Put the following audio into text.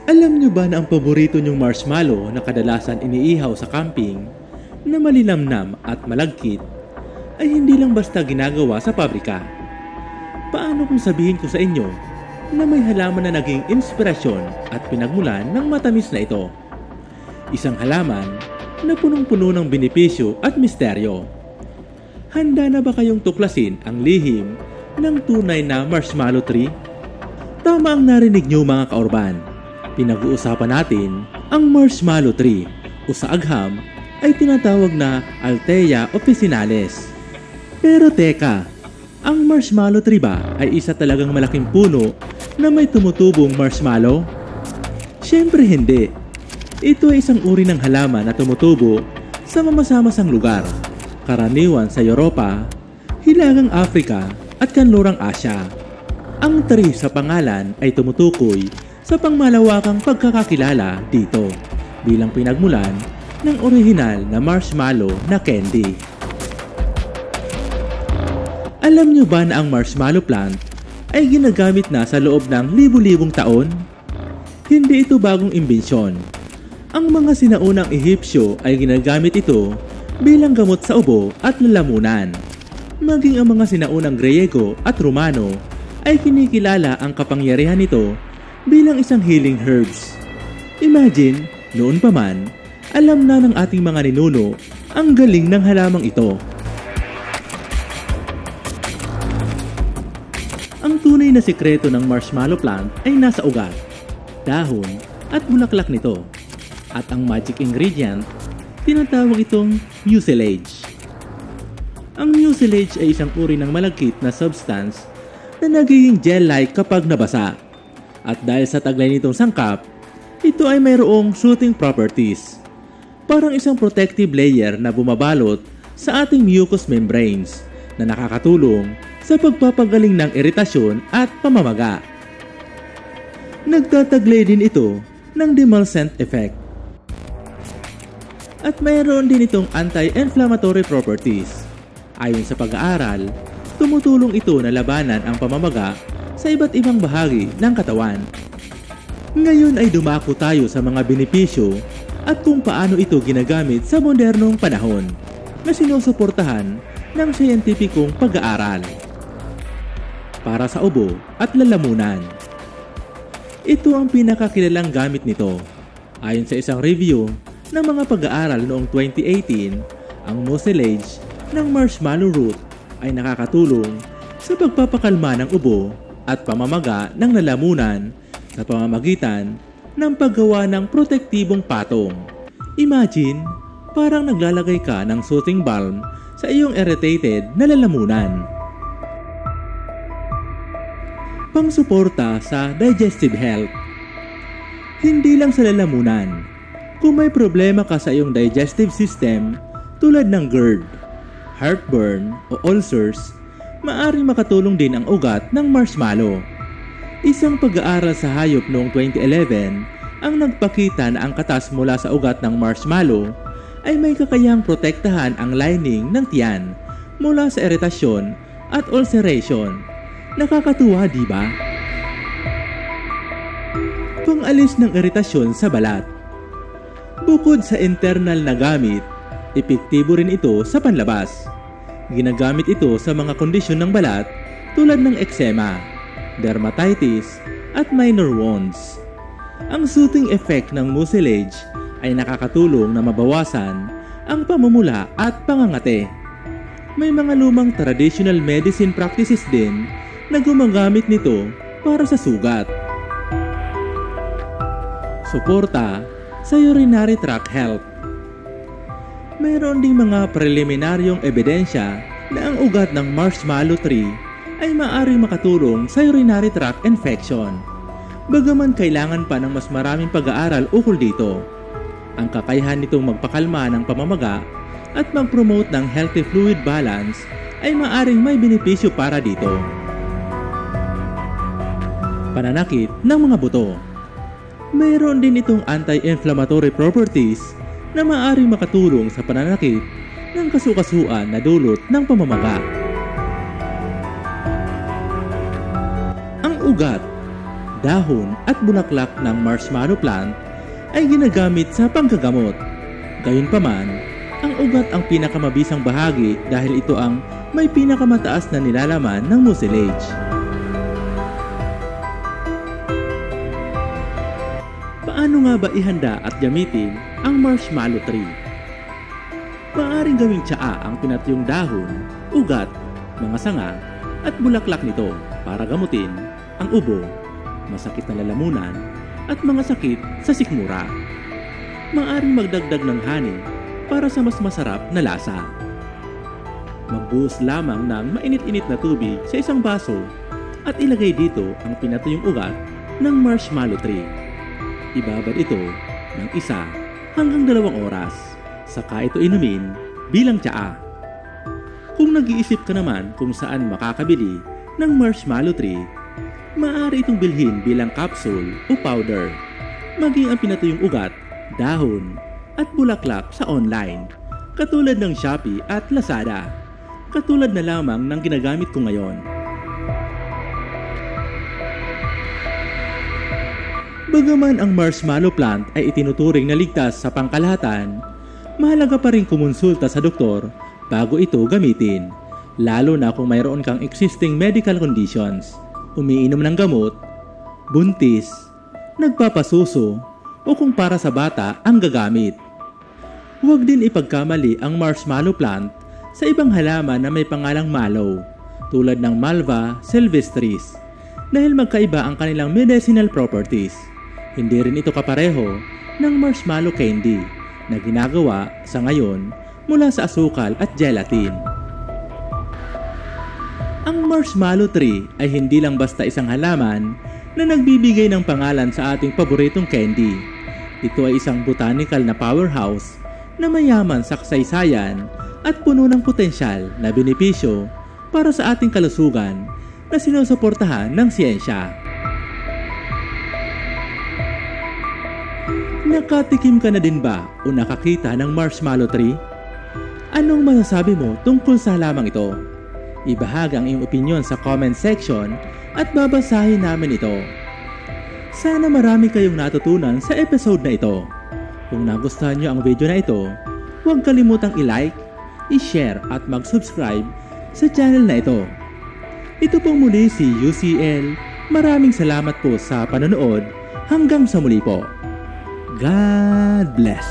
Alam nyo ba na ang paborito nyong marshmallow na kadalasan iniihaw sa camping, na malinamnam at malagkit, ay hindi lang basta ginagawa sa pabrika? Paano kung sabihin ko sa inyo na may halaman na naging inspirasyon at pinagmulan ng matamis na ito? Isang halaman na punong-puno ng benepisyo at misteryo. Handa na ba kayong tuklasin ang lihim ng tunay na marshmallow tree? Tama ang narinig nyo mga kaorban. Pinag-uusapan natin ang marshmallow tree o sa agham ay tinatawag na Althea officinalis. Pero teka, ang marshmallow tree ba ay isa talagang malaking puno na may tumutubong marshmallow? Siyempre hindi. Ito ay isang uri ng halaman na tumutubo sa mamasa-masang lugar, karaniwan sa Europa, Hilagang Afrika at Kanlurang Asya. Ang tree sa pangalan ay tumutukoy sa pangmalawakang pagkakakilala dito bilang pinagmulan ng orihinal na marshmallow na candy. Alam nyo ba na ang marshmallow plant ay ginagamit na sa loob ng libu-libong taon? Hindi ito bagong imbensyon. Ang mga sinaunang Ehipsyo ay ginagamit ito bilang gamot sa ubo at lalamunan. Maging ang mga sinaunang Griego at Romano ay kinikilala ang kapangyarihan nito bilang isang healing herbs. Imagine, noon pa man, alam na ng ating mga ninuno ang galing ng halamang ito. Ang tunay na sikreto ng marshmallow plant ay nasa ugat, dahon at bulaklak nito. At ang magic ingredient, tinatawag itong mucilage. Ang mucilage ay isang uri ng malagkit na substance na nagiging gel-like kapag nabasa. At dahil sa taglay nitong sangkap, ito ay mayroong soothing properties. Parang isang protective layer na bumabalot sa ating mucous membranes na nakakatulong sa pagpapagaling ng iritasyon at pamamaga. Nagtataglay din ito ng demulcent effect. At mayroon din itong anti-inflammatory properties. Ayon sa pag-aaral, tumutulong ito na labanan ang pamamaga sa iba't ibang bahagi ng katawan. Ngayon ay dumako tayo sa mga benepisyo at kung paano ito ginagamit sa modernong panahon na sinusuportahan ng siyentipikong pag-aaral. Para sa ubo at lalamunan. Ito ang pinakakilalang gamit nito. Ayon sa isang review ng mga pag-aaral noong 2018, ang mucilage ng marshmallow root ay nakakatulong sa pagpapakalma ng ubo at pamamaga ng lalamunan sa pamamagitan ng paggawa ng protektibong patong. Imagine, parang naglalagay ka ng soothing balm sa iyong irritated na lalamunan. Pangsuporta sa digestive health. Hindi lang sa lalamunan. Kung may problema ka sa iyong digestive system tulad ng GERD, heartburn o ulcers, maaring makatulong din ang ugat ng marshmallow. Isang pag-aaral sa hayop noong 2011 ang nagpakita na ang katas mula sa ugat ng marshmallow ay may kakayahang protektahan ang lining ng tiyan mula sa iritasyon at ulceration. Nakakatuwa, di ba? Pangalis ng iritasyon sa balat. Bukod sa internal na gamit, epektibo rin ito sa panlabas. Ginagamit ito sa mga kondisyon ng balat tulad ng eczema, dermatitis, at minor wounds. Ang soothing effect ng mucilage ay nakakatulong na mabawasan ang pamumula at pangangate. May mga lumang traditional medicine practices din na gumagamit nito para sa sugat. Suporta sa urinary tract health. Mayroon ding mga preliminaryong ebidensya na ang ugat ng marshmallow tree ay maaaring makatulong sa urinary tract infection. Bagaman kailangan pa ng mas maraming pag-aaral ukol dito. Ang kakayahan nitong magpakalma ng pamamaga at mag-promote ng healthy fluid balance ay maaaring may benepisyo para dito. Pananakit ng mga buto. Mayroon din itong anti-inflammatory properties na maaaring makatulong sa pananakit ng kasukasuan na dulot ng pamamaga. Ang ugat. dahon at bulaklak ng marshmallow plant ay ginagamit sa panggagamot. Gayunpaman, ang ugat ang pinakamabisang bahagi dahil ito ang may pinakamataas na nilalaman ng mucilage. Paano nga ba ihanda at gamitin ang marshmallow tree? Maaaring gawing tsaa ang pinatuyong dahon, ugat, mga sanga at bulaklak nito para gamutin ang ubo, masakit na lalamunan at mga sakit sa sikmura. Maaaring magdagdag ng honey para sa mas masarap na lasa. Magbuhos lamang ng mainit-init na tubig sa isang baso at ilagay dito ang pinatuyong ugat ng marshmallow tree. Ibabad ito ng 1 hanggang 2 oras, saka ito inumin bilang tsaa. Kung nag-iisip ka naman kung saan makakabili ng marshmallow tree, maaari itong bilhin bilang capsule o powder, maging ang pinatuyong ugat, dahon at bulaklak sa online, katulad ng Shopee at Lazada, katulad na lamang ng ginagamit ko ngayon. Bagaman ang marshmallow plant ay itinuturing na ligtas sa pangkalahatan, mahalaga pa rin kumonsulta sa doktor bago ito gamitin, lalo na kung mayroon kang existing medical conditions, umiinom ng gamot, buntis, nagpapasuso, o kung para sa bata ang gagamit. Huwag din ipagkamali ang marshmallow plant sa ibang halaman na may pangalang mallow, tulad ng Malva sylvestris, dahil magkaiba ang kanilang medicinal properties. Hindi rin ito kapareho ng marshmallow candy na ginagawa sa ngayon mula sa asukal at gelatin. Ang marshmallow tree ay hindi lang basta isang halaman na nagbibigay ng pangalan sa ating paboritong candy. Ito ay isang botanical na powerhouse na mayaman sa kasaysayan at puno ng potensyal na benepisyo para sa ating kalusugan na sinusuportahan ng siyensya. Nakatikim ka na din ba o nakakita ng marshmallow tree? Anong masasabi mo tungkol sa halamang ito? Ibahagi ang iyong opinion sa comment section at babasahin namin ito. Sana marami kayong natutunan sa episode na ito. Kung nagustuhan nyo ang video na ito, huwag kalimutang i-like, i-share at mag-subscribe sa channel na ito. Ito pong muli si UCL. Maraming salamat po sa panonood. Hanggang sa muli po. God bless.